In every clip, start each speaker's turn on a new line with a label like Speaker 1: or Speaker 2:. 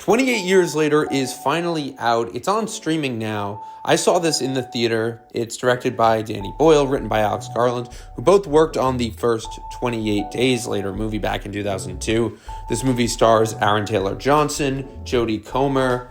Speaker 1: 28 Years Later is finally out. It's on streaming now. I saw this in the theater. It's directed by Danny Boyle, written by Alex Garland, who both worked on the first 28 Days Later movie back in 2002. This movie stars Aaron Taylor Johnson, Jodie Comer,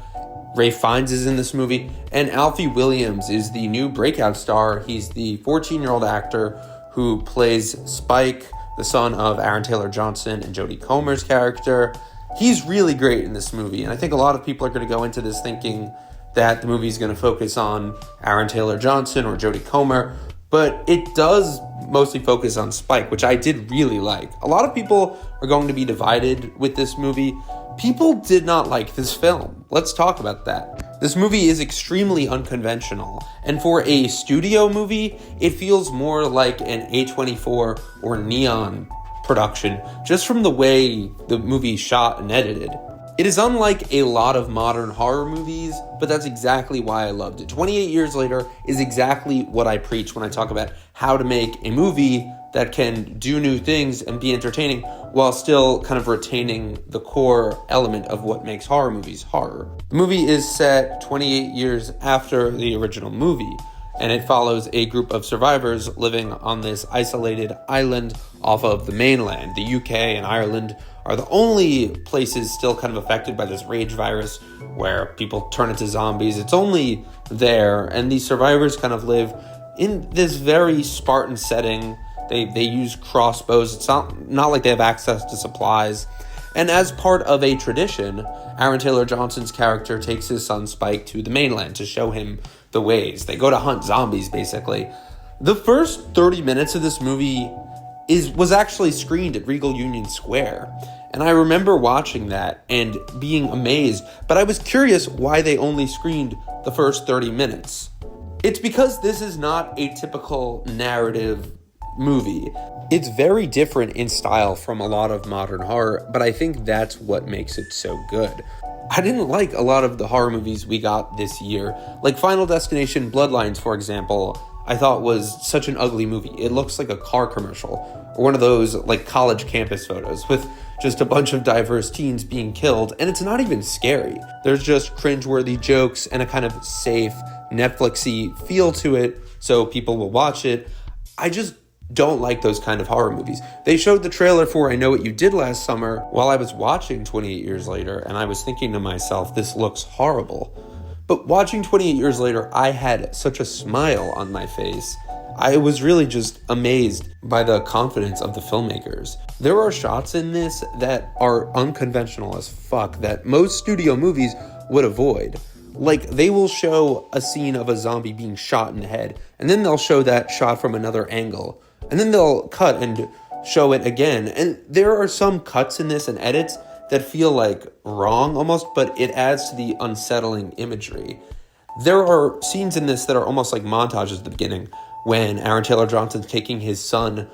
Speaker 1: Ralph Fiennes is in this movie, and Alfie Williams is the new breakout star. He's the 14-year-old actor who plays Spike, the son of Aaron Taylor Johnson and Jodie Comer's character. He's really great in this movie, and I think a lot of people are going to go into this thinking that the movie is going to focus on Aaron Taylor Johnson or Jodie Comer, but it does mostly focus on Spike, which I did really like. A lot of people are going to be divided with this movie. People did not like this film. Let's talk about that. This movie is extremely unconventional, and for a studio movie, it feels more like an A24 or Neon production, just from the way the movie shot and edited. It is unlike a lot of modern horror movies, but that's exactly why I loved it. 28 Years Later is exactly what I preach when I talk about how to make a movie that can do new things and be entertaining while still kind of retaining the core element of what makes horror movies horror. The movie is set 28 years after the original movie, and it follows a group of survivors living on this isolated island off of the mainland. The UK and Ireland are the only places still kind of affected by this rage virus where people turn into zombies. It's only there, and these survivors kind of live in this very Spartan setting. They use crossbows. It's not like they have access to supplies. And as part of a tradition, Aaron Taylor Johnson's character takes his son Spike to the mainland to show him the ways. They go to hunt zombies, basically. The first 30 minutes of this movie was actually screened at Regal Union Square. And I remember watching that and being amazed, but I was curious why they only screened the first 30 minutes. It's because this is not a typical narrative movie. It's very different in style from a lot of modern horror, but I think that's what makes it so good. I didn't like a lot of the horror movies we got this year, like Final Destination Bloodlines, for example. I thought was such an ugly movie. It looks like a car commercial or one of those like college campus photos with just a bunch of diverse teens being killed, and it's not even scary. There's just cringeworthy jokes and a kind of safe Netflixy feel to it, so people will watch it. I just don't like those kind of horror movies. They showed the trailer for I Know What You Did Last Summer while I was watching 28 Years Later, and I was thinking to myself, this looks horrible. But watching 28 Years Later, I had such a smile on my face. I was really just amazed by the confidence of the filmmakers. There are shots in this that are unconventional as fuck that most studio movies would avoid. Like, they will show a scene of a zombie being shot in the head, and then they'll show that shot from another angle, and then they'll cut and show it again. And there are some cuts in this and edits that feel like wrong almost, but it adds to the unsettling imagery. There are scenes in this that are almost like montages at the beginning when Aaron Taylor Johnson's taking his son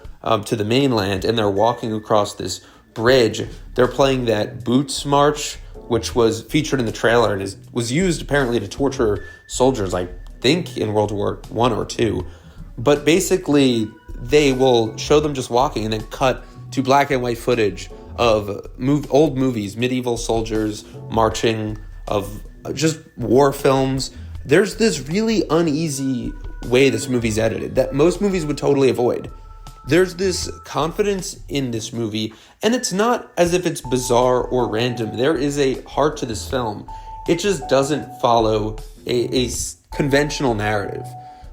Speaker 1: to the mainland and they're walking across this bridge. They're playing that Boots March, which was featured in the trailer and was used apparently to torture soldiers, I think in World War I or II. But basically, they will show them just walking and then cut to black and white footage of old movies, medieval soldiers marching, of just war films. There's this really uneasy way this movie's edited that most movies would totally avoid. There's this confidence in this movie, and it's not as if it's bizarre or random. There is a heart to this film. It just doesn't follow a conventional narrative.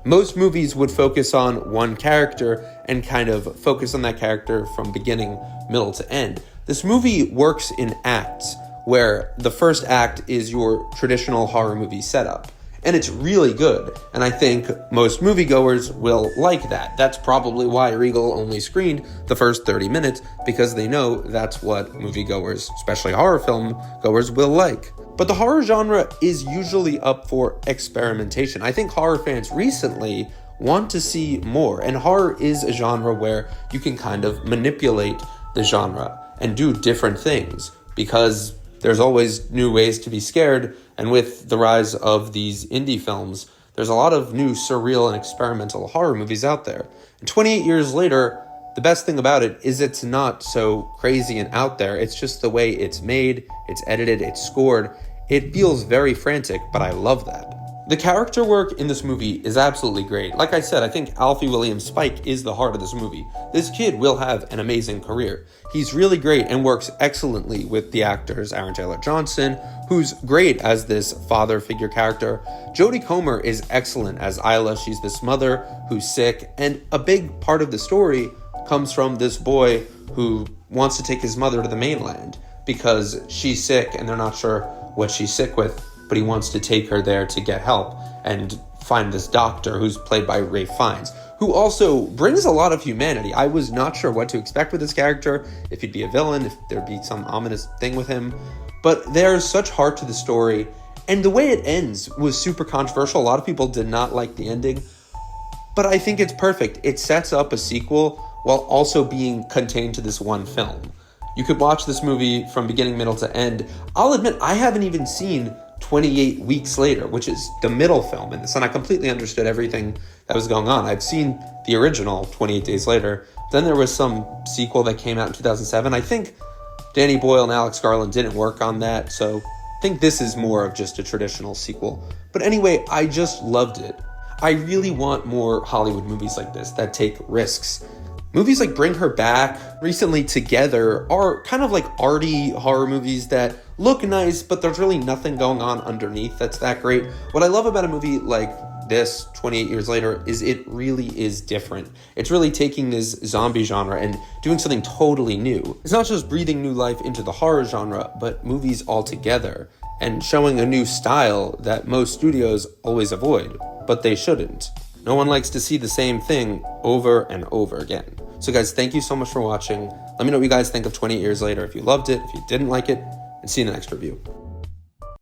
Speaker 1: Most movies would focus on one character and kind of focus on that character from beginning, middle to end. This movie works in acts, where the first act is your traditional horror movie setup. And it's really good, and I think most moviegoers will like that. That's probably why Regal only screened the first 30 minutes, because they know that's what moviegoers, especially horror film goers, will like. But the horror genre is usually up for experimentation. I think horror fans recently want to see more, and horror is a genre where you can kind of manipulate the genre and do different things, because there's always new ways to be scared, and with the rise of these indie films, there's a lot of new surreal and experimental horror movies out there. And 28 years later The best thing about it is it's not so crazy and out there. It's just the way it's made, it's edited, it's scored. It feels very frantic, but I love that. The character work in this movie is absolutely great. Like I said, I think Alfie William Spike is the heart of this movie. This kid will have an amazing career. He's really great and works excellently with the actors Aaron Taylor Johnson, who's great as this father figure character. Jodie Comer is excellent as Isla. She's this mother who's sick, and a big part of the story comes from this boy who wants to take his mother to the mainland because she's sick and they're not sure what she's sick with, but he wants to take her there to get help and find this doctor who's played by Ralph Fiennes, who also brings a lot of humanity. I was not sure what to expect with this character, if he'd be a villain, if there'd be some ominous thing with him, but there's such heart to the story, and the way it ends was super controversial. A lot of people did not like the ending, but I think it's perfect. It sets up a sequel while also being contained to this one film. You could watch this movie from beginning, middle to end. I'll admit, I haven't even seen 28 Weeks Later, which is the middle film in this, and I completely understood everything that was going on. I've seen the original 28 Days Later. Then there was some sequel that came out in 2007. I think Danny Boyle and Alex Garland didn't work on that, so I think this is more of just a traditional sequel. But anyway, I just loved it. I really want more Hollywood movies like this that take risks. Movies like Bring Her Back, recently Together, are kind of like arty horror movies that look nice, but there's really nothing going on underneath that's that great. What I love about a movie like this, 28 Years Later, is it really is different. It's really taking this zombie genre and doing something totally new. It's not just breathing new life into the horror genre, but movies altogether, and showing a new style that most studios always avoid, but they shouldn't. No one likes to see the same thing over and over again. So guys, thank you so much for watching. Let me know what you guys think of 28 Years Later, if you loved it, if you didn't like it, and see you in the next review.